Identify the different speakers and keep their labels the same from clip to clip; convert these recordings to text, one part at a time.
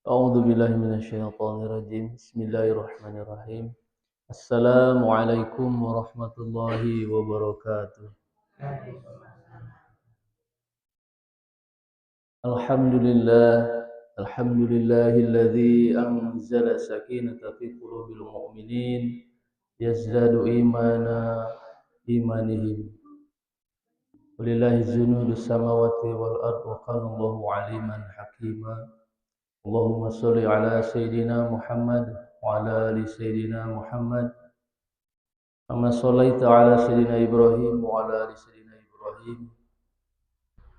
Speaker 1: A'udzu billahi minasyaitonir rajim. Bismillahirrahmanirrahim. Assalamualaikum warahmatullahi wabarakatuh. Alhamdulillah, alhamdulillahilladzi anzala sakinata fi qulubil mu'minin yazdadu imanihim. Walillahi junudus samawati wal ard wa kana Allahu aliman hakima. Allahumma sholli ala sayyidina Muhammad wa ala ali sayyidina Muhammad kama shallaita ala sayyidina Ibrahim wa ala ali sayyidina Ibrahim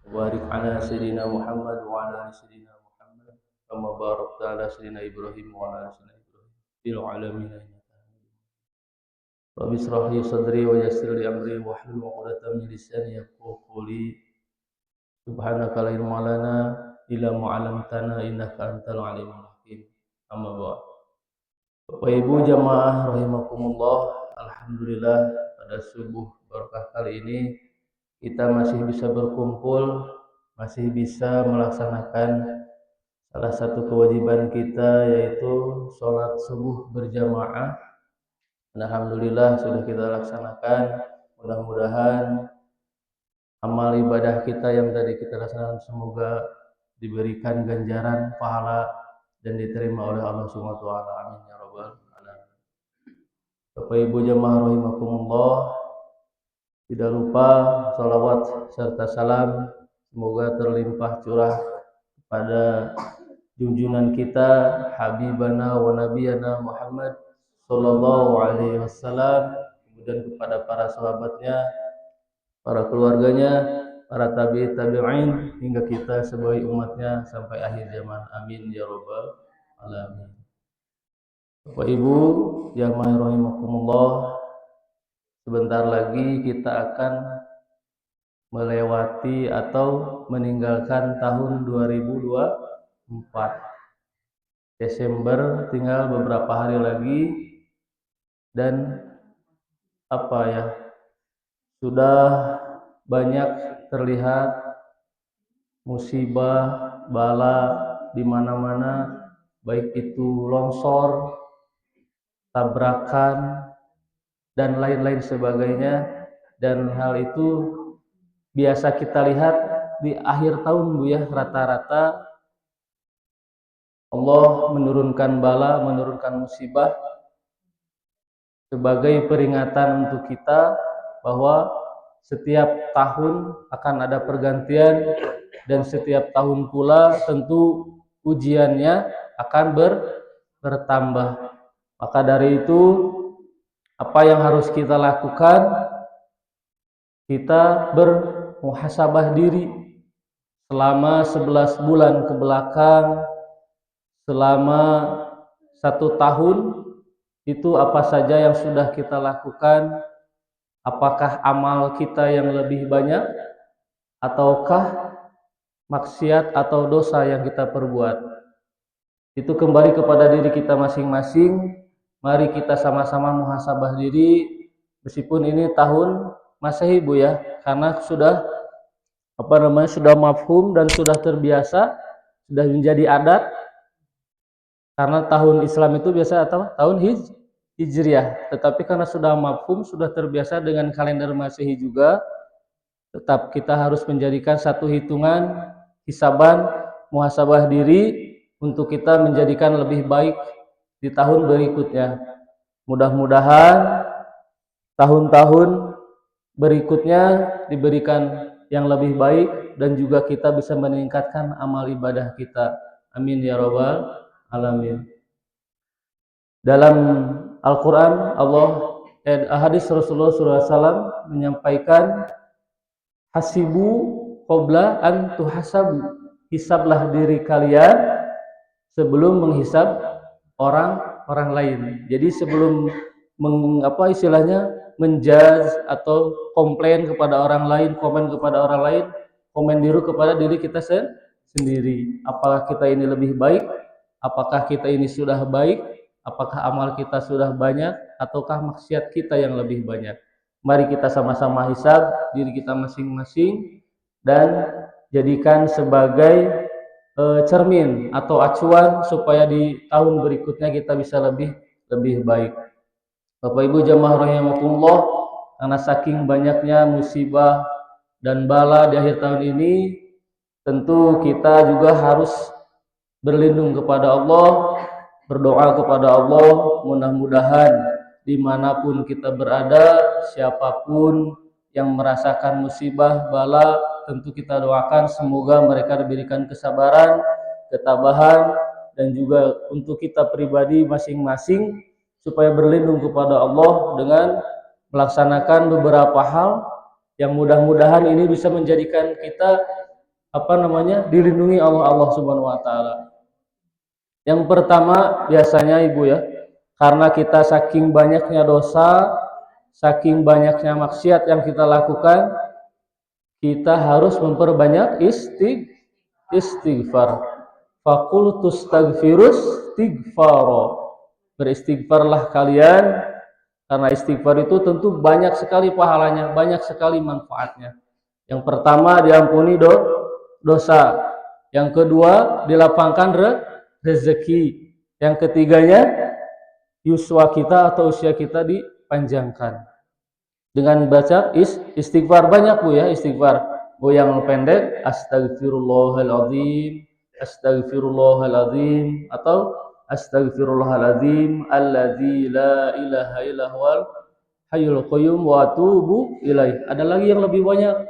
Speaker 1: wa barik ala sayyidina Muhammad wa ala ali sayyidina Muhammad kama barakta ala sayyidina Ibrahim wa ala ali sayyidina Ibrahim fil alamin innaka Hamidum Majid. Rabbi shrah li sadri wa yassir li amri wahlul 'uqdatam min lisani yafqahu qawli. Subhanaka la ilma lana illa ma 'allamtana innaka antal alimul hakim. Amma ba'd. Bapak Ibu jamaah rahimakumullah, alhamdulillah pada subuh berkah kali ini kita masih bisa berkumpul, masih bisa melaksanakan salah satu kewajiban kita yaitu sholat subuh berjamaah. Alhamdulillah sudah kita laksanakan. Mudah-mudahan amal ibadah kita yang tadi kita laksanakan semoga diberikan ganjaran pahala dan diterima oleh Allah Subhanahu wa taala. Amin ya rabbal alamin. Bapak Ibu jamaah rahimakumullah, tidak lupa salawat serta salam semoga terlimpah curah pada junjungan kita Habibana wa Nabiyana Muhammad sallallahu alaihi wasallam, kemudian kepada para sahabatnya, para keluarganya, para tabi'in hingga kita sebagai umatnya sampai akhir zaman. Amin ya rabbal alamin. Bapak Ibu yang rahimakumullah, sebentar lagi kita akan melewati atau meninggalkan tahun 2024. Desember tinggal beberapa hari lagi dan sudah banyak terlihat musibah, bala di mana-mana, baik itu longsor, tabrakan dan lain-lain sebagainya, dan hal itu biasa kita lihat di akhir tahun Bu ya, rata-rata Allah menurunkan bala, menurunkan musibah sebagai peringatan untuk kita bahwa setiap tahun akan ada pergantian dan setiap tahun pula tentu ujiannya akan bertambah. Maka dari itu apa yang harus kita lakukan? Kita bermuhasabah diri selama 11 bulan ke belakang, selama 1 tahun itu apa saja yang sudah kita lakukan, apakah amal kita yang lebih banyak ataukah maksiat atau dosa yang kita perbuat. Itu kembali kepada diri kita masing-masing. Mari kita sama-sama muhasabah diri, meskipun ini tahun Masehi Bu ya, karena sudah sudah mafhum dan sudah terbiasa, sudah menjadi adat. Karena tahun Islam itu biasa atau tahun Hijriah, tetapi karena sudah mafhum, sudah terbiasa dengan kalender Masehi juga, tetap kita harus menjadikan satu hitungan, hisaban, muhasabah diri untuk kita menjadikan lebih baik di tahun berikutnya. Mudah-mudahan tahun-tahun berikutnya diberikan yang lebih baik dan juga kita bisa meningkatkan amal ibadah kita. Amin ya rabbal alamin. Dalam Al-Quran hadis Rasulullah SAW menyampaikan hasibu qabla an tuhasabu, hisablah diri kalian sebelum menghisab orang lain. Jadi sebelum menjudge atau komplain kepada orang lain, komen kepada orang lain, komen diri kepada diri kita sendiri. Apakah kita ini lebih baik? Apakah kita ini sudah baik? Apakah amal kita sudah banyak ataukah maksiat kita yang lebih banyak? Mari kita sama-sama hisab diri kita masing-masing dan jadikan sebagai cermin atau acuan supaya di tahun berikutnya kita bisa lebih baik. Bapak Ibu jamaah rahimakumullah, karena saking banyaknya musibah dan bala di akhir tahun ini, tentu kita juga harus berlindung kepada Allah, berdoa kepada Allah, mudah-mudahan dimanapun kita berada, siapapun yang merasakan musibah, bala, tentu kita doakan semoga mereka diberikan kesabaran, ketabahan, dan juga untuk kita pribadi masing-masing supaya berlindung kepada Allah dengan melaksanakan beberapa hal yang mudah-mudahan ini bisa menjadikan kita dilindungi Allah Subhanahu wa taala. Yang pertama biasanya Ibu ya, karena kita saking banyaknya dosa, saking banyaknya maksiat yang kita lakukan, kita harus memperbanyak istighfar. Faqultu astaghfirus istighfara. Beristighfarlah kalian, karena istighfar itu tentu banyak sekali pahalanya, banyak sekali manfaatnya. Yang pertama diampuni dosa, yang kedua dilapangkan rezeki, yang ketiganya yuswa kita atau usia kita dipanjangkan dengan baca istighfar banyak Bu ya. Istighfar Bu yang pendek astagfirullahaladzim, astagfirullahaladzim, atau astagfirullahaladzim alladzi la ilaha illahul hayyul qayyum wa atubu ilaih. Ada lagi yang lebih banyak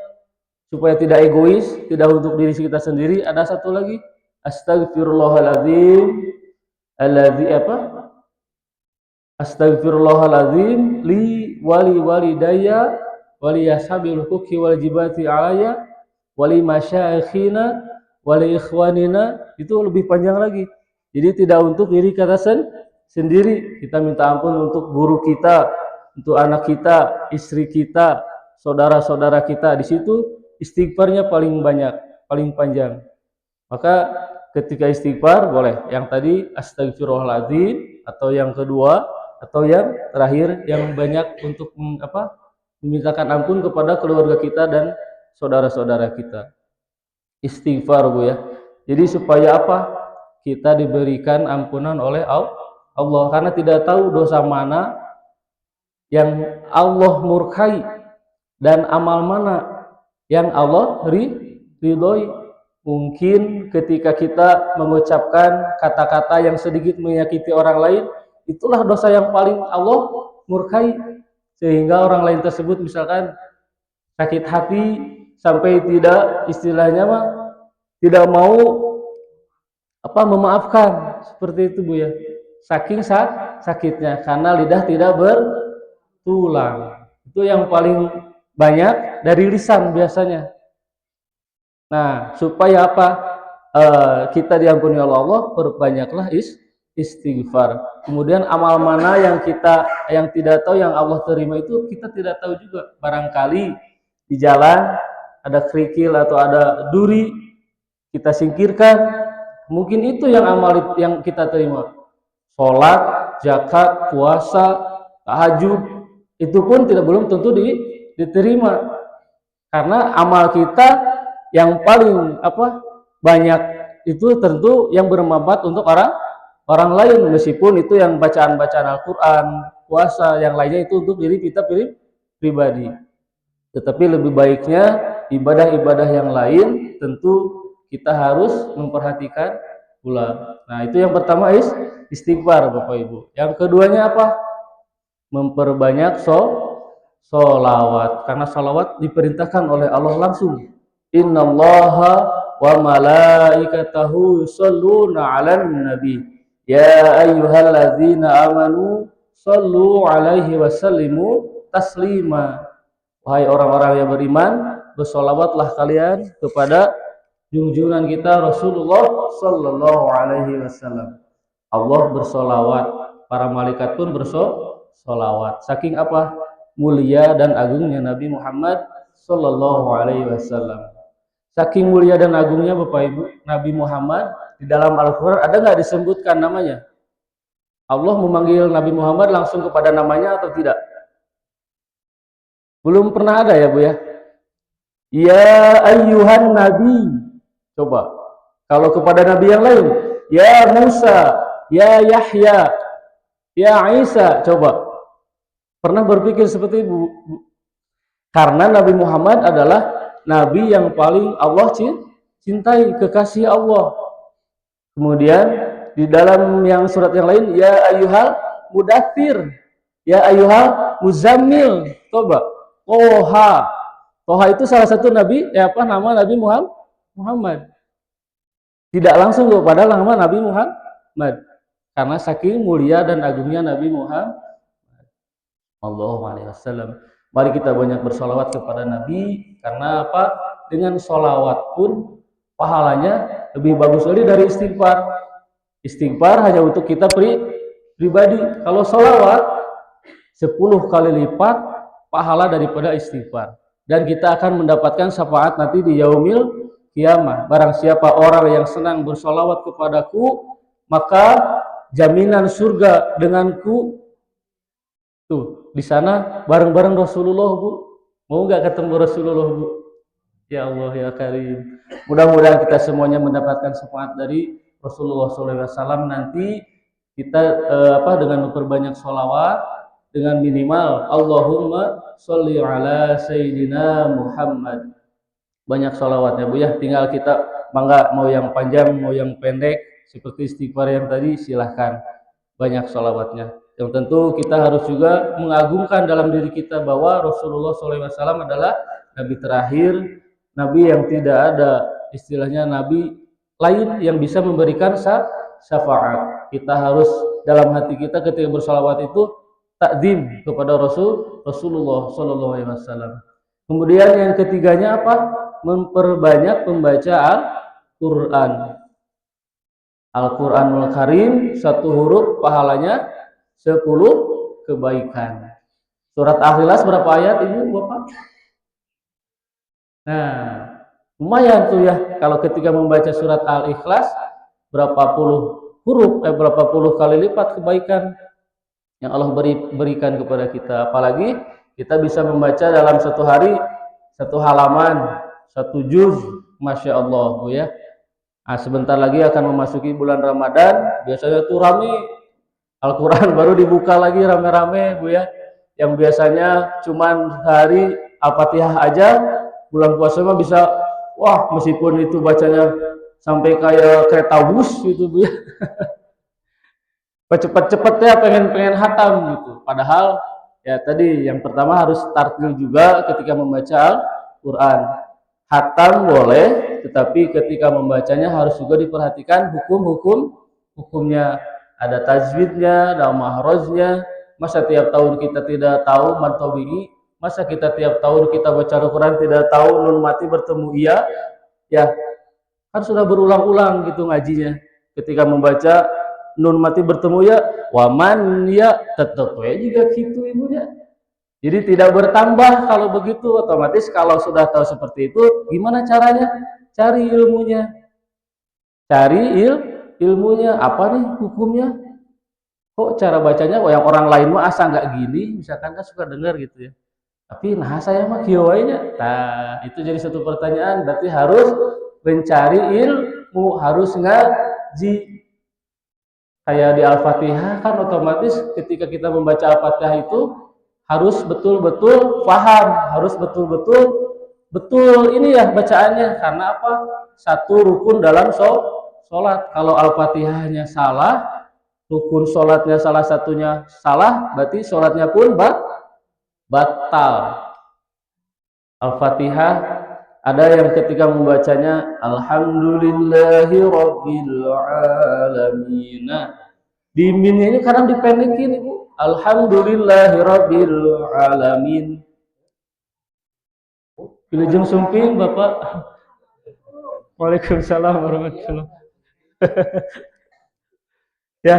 Speaker 1: supaya tidak egois, tidak untuk diri kita sendiri. Ada satu lagi, astagfirullahaladzim alladzi astagfirullahaladzim li wali walidayya wali ashabil huquqi wal jibati alaya wali masyaikhina wali ikhwanina. Itu lebih panjang lagi. Jadi tidak untuk diri kita sendiri, kita minta ampun untuk guru kita, untuk anak kita, istri kita, saudara-saudara kita. Di situ istighfarnya paling banyak, paling panjang. Maka ketika istighfar boleh yang tadi astagfirullahaladzim, atau yang kedua, atau yang terakhir yang banyak untuk memintakan ampun kepada keluarga kita dan saudara-saudara kita. Istighfar Bu ya. Jadi supaya kita diberikan ampunan oleh Allah, karena tidak tahu dosa mana yang Allah murkai dan amal mana yang Allah ridhoi. Mungkin ketika kita mengucapkan kata-kata yang sedikit menyakiti orang lain, itulah dosa yang paling Allah murkai, sehingga orang lain tersebut misalkan sakit hati sampai tidak tidak mau memaafkan, seperti itu Bu ya. Saking sakitnya karena lidah tidak bertulang. Itu yang paling banyak dari lisan biasanya. Nah, supaya kita diampuni oleh Allah, perbanyaklah istighfar. Kemudian amal mana yang tidak tahu yang Allah terima itu kita tidak tahu juga. Barangkali di jalan ada kerikil atau ada duri, kita singkirkan. Mungkin itu yang amal yang kita terima. Sholat, zakat, puasa, tahajud, itu pun belum tentu diterima. Karena amal kita yang paling banyak itu tentu yang bermanfaat untuk orang lain, meskipun itu yang bacaan-bacaan Al-Quran, puasa, yang lainnya itu untuk diri kita pribadi. Tetapi lebih baiknya ibadah-ibadah yang lain tentu kita harus memperhatikan pula. Nah, itu yang pertama istighfar Bapak Ibu. Yang keduanya memperbanyak sholawat, karena sholawat diperintahkan oleh Allah langsung. Innallaha wa malaikatahu yusholluna 'alan nabi ya ayyuhalladzina amanu shollu 'alaihi wa sallimu taslima. Wahai orang-orang yang beriman, bersolawatlah kalian kepada junjungan kita Rasulullah sallallahu alaihi wasallam. Allah bersolawat, para malaikat pun bersolawat. Saking mulia dan agungnya Nabi Muhammad sallallahu alaihi wasallam. Saking mulia dan agungnya Bapak Ibu, Nabi Muhammad di dalam Al-Quran ada nggak disebutkan namanya? Allah memanggil Nabi Muhammad langsung kepada namanya atau tidak? Belum pernah ada ya Bu ya. Ya ayyuhan nabi. Coba. Kalau kepada nabi yang lain, ya Musa, ya Yahya, ya Isa, coba. Pernah berpikir seperti itu? Karena Nabi Muhammad adalah nabi yang paling Allah cintai, kekasih Allah. Kemudian di dalam yang surat yang lain, ya ayyuhal mudaththir, ya ayyuhal muzammil. Coba. Toha. Toha itu salah satu nabi, nama Nabi Muhammad. Tidak langsung kepada nama Nabi Muhammad. Karena saking mulia dan agungnya Nabi Muhammad sallallahu alaihi wasallam. Mari kita banyak bersolawat kepada Nabi, karena apa? Dengan solawat pun pahalanya lebih bagus lagi dari istighfar. Istighfar hanya untuk kita pribadi. Kalau solawat 10 kali lipat pahala daripada istighfar. Dan kita akan mendapatkan syafaat nanti di yaumil kiamah. Barang siapa orang yang senang bersolawat kepadaku, maka jaminan surga denganku. Tuh, di sana bareng-bareng Rasulullah, Bu. Mau nggak ketemu Rasulullah, Bu? Ya Allah ya Karim. Mudah-mudahan kita semuanya mendapatkan syafaat dari Rasulullah SAW. Nanti kita dengan memperbanyak sholawat, dengan minimal Allahumma sholli ala Sayyidina Muhammad. Banyak sholawatnya, Bu ya. Tinggal kita mau yang panjang, mau yang pendek, seperti istighfar yang tadi, silahkan. Banyak sholawatnya. Yang tentu kita harus juga mengagungkan dalam diri kita bahwa Rasulullah SAW adalah Nabi terakhir, Nabi yang tidak ada istilahnya Nabi lain yang bisa memberikan syafaat. Kita harus dalam hati kita ketika bersolawat itu takdim kepada Rasulullah SAW. Kemudian yang ketiganya apa? Memperbanyak membaca Al-Quran. Al-Quranul Karim, satu huruf pahalanya 10 kebaikan. Surat Al-Ikhlas berapa ayat Ibu Bapak? Nah, lumayan tuh ya kalau ketika membaca surat Al-Ikhlas berapa puluh huruf, berapa puluh kali lipat kebaikan yang Allah berikan kepada kita. Apalagi kita bisa membaca dalam satu hari satu halaman, satu juz, Masya Allah, Bu ya. Nah, sebentar lagi akan memasuki bulan Ramadan, biasanya tuh rame Al-Quran baru dibuka lagi rame-rame, Bu ya. Yang biasanya cuman hari Al-Fatihah aja, bulan puasa mah bisa, wah meskipun itu bacanya sampai kayak kereta bus gitu, Bu ya. Cepet-cepet ya pengen hatam gitu. Padahal ya tadi yang pertama harus tartil juga ketika membaca Al-Quran. Hatam boleh, tetapi ketika membacanya harus juga diperhatikan hukumnya. Ada tajwidnya, ada mahrajnya. Masa tiap tahun kita tidak tahu mad tabi'i? Masa kita tiap tahun kita baca Al-Quran tidak tahu nun mati bertemu iya? Ya, kan sudah berulang-ulang gitu ngajinya. Ketika membaca nun mati bertemu ya, waman ya, tetap ya juga gitu ibunya. Jadi tidak bertambah. Kalau begitu otomatis kalau sudah tahu seperti itu, gimana caranya? Cari ilmunya. Cari ilmunya, apa nih hukumnya? Kok cara bacanya yang orang lain mah asa nggak gini, misalkan kan suka dengar gitu ya. Tapi nah saya mah kiwainya. Nah, itu jadi satu pertanyaan, berarti harus mencari ilmu, harus ngaji. Kayak di Al-Fatihah kan otomatis ketika kita membaca Al-Fatihah itu harus betul-betul paham, harus betul ini ya bacaannya. Karena apa? Satu rukun dalam sholat. Kalau Al-Fatihahnya salah, rukun sholatnya salah satunya salah, berarti sholatnya pun batal. Al-Fatihah ada yang ketika membacanya Alhamdulillahi Rabbil Alamin. Di minnya ini kadang dipendekin Ibu. Alhamdulillahi Rabbil Alamin. Wilujeng sumping Bapak. Waalaikumsalam warahmatullahi ya,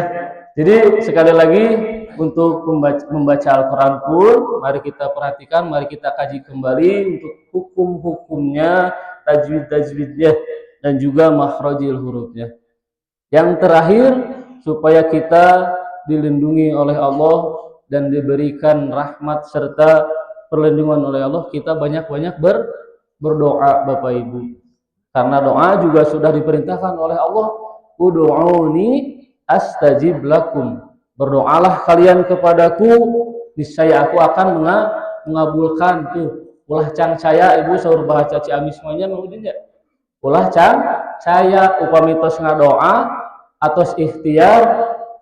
Speaker 1: jadi sekali lagi untuk membaca Al-Quran pun mari kita perhatikan, mari kita kaji kembali untuk hukum-hukumnya, tajwid-tajwidnya dan juga makhrajil hurufnya. Yang terakhir, supaya kita dilindungi oleh Allah dan diberikan rahmat serta perlindungan oleh Allah, kita banyak-banyak berdoa Bapak Ibu. Karena doa juga sudah diperintahkan oleh Allah, ud'uni astajib lakum. Berdoalah kalian kepadaku, niscaya aku akan mengabulkan. Tuh ulah cang saya ibu saur baca Ciamis semuanya mungkin ya. Ulah cang saya upami tos ngadoa atau ikhtiar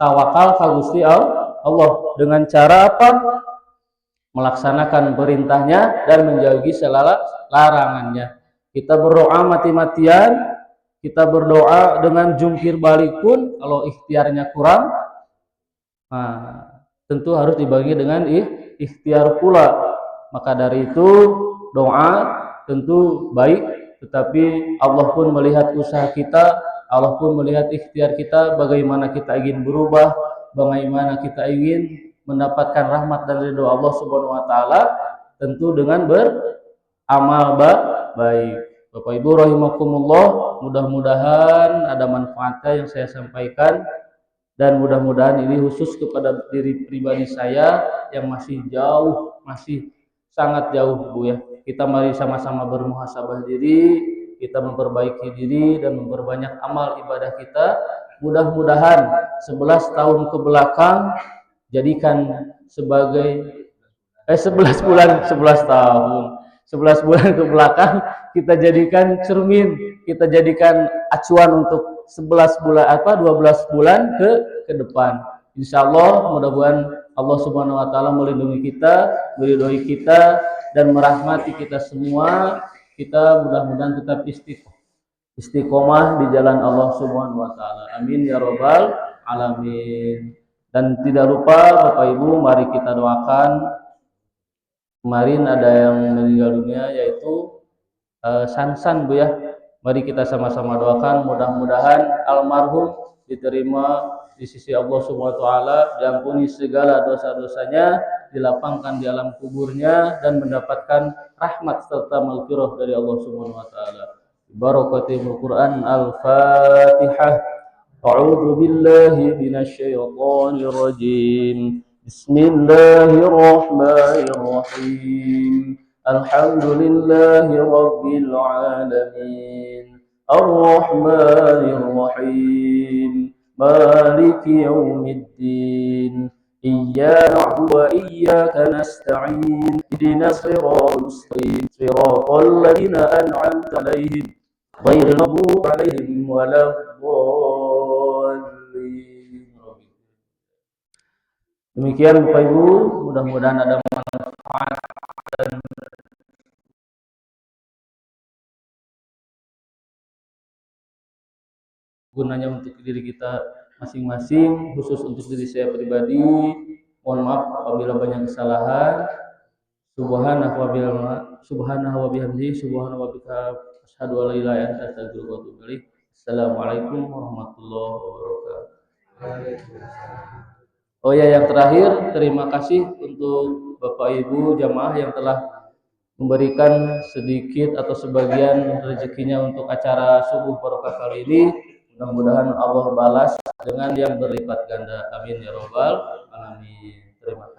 Speaker 1: tawakal ka Gusti Allah dengan cara apa? Melaksanakan perintahnya dan menjauhi segala larangannya. Kita berdoa mati-matian, kita berdoa dengan jungkir balik pun kalau ikhtiarnya kurang, nah, tentu harus dibagi dengan ikhtiar pula. Maka dari itu doa tentu baik, tetapi Allah pun melihat usaha kita, Allah pun melihat ikhtiar kita, bagaimana kita ingin berubah, bagaimana kita ingin mendapatkan rahmat dan ridho Allah Subhanahu wa taala, tentu dengan beramal baik. Bapak Ibu rahimakumullah, mudah-mudahan ada manfaatnya yang saya sampaikan, dan mudah-mudahan ini khusus kepada diri pribadi saya yang masih jauh, masih sangat jauh Bu ya. Kita mari sama-sama bermuhasabah diri, kita memperbaiki diri dan memperbanyak amal ibadah kita. Mudah-mudahan 11 tahun ke belakang jadikan sebagai 11 bulan 11 tahun 11 bulan ke belakang kita jadikan cermin, kita jadikan acuan untuk 11 bulan 12 bulan ke depan. Insyaallah mudah-mudahan Allah Subhanahu wa taala melindungi kita, meridhoi kita dan merahmati kita semua. Kita mudah-mudahan tetap istiqomah di jalan Allah Subhanahu wa taala. Amin ya rabbal alamin. Dan tidak lupa Bapak Ibu, mari kita doakan. Kemarin ada yang meninggal dunia yaitu Sansan Bu ya. Mari kita sama-sama doakan mudah-mudahan almarhum diterima di sisi Allah Subhanahu wa taala, diampuni segala dosa-dosanya, dilapangkan di alam kuburnya dan mendapatkan rahmat serta maghfirah dari Allah Subhanahu wa taala. Barakatul Quran Al-Fatihah. أعوذ بالله من الشيطان الرجيم بسم الله الرحمن الرحيم الحمد لله رب العالمين الرحمن الرحيم مالك يوم الدين إياك نعبد وإياك نستعين اهدنا الصراط المستقيم صراط الذين أنعمت عليهم غير المغضوب عليهم ولا الضالين. Demikian Bapak Ibu, mudah-mudahan ada manfaat dan gunanya untuk diri kita masing-masing, khusus untuk diri saya pribadi. Mohon maaf apabila banyak kesalahan. Subhanahu wa bihamdihi subhanahu wa bihamdihi asyhadu an la ilaha illa anta astaghfiruka wa atubu ilaik. Assalamualaikum warahmatullahi wabarakatuh. Oh ya, yang terakhir terima kasih untuk Bapak Ibu jamaah yang telah memberikan sedikit atau sebagian rezekinya untuk acara subuh barokah kali ini. Mudah-mudahan Allah balas dengan yang berlipat ganda. Amin ya robbal alamin. Terima kasih.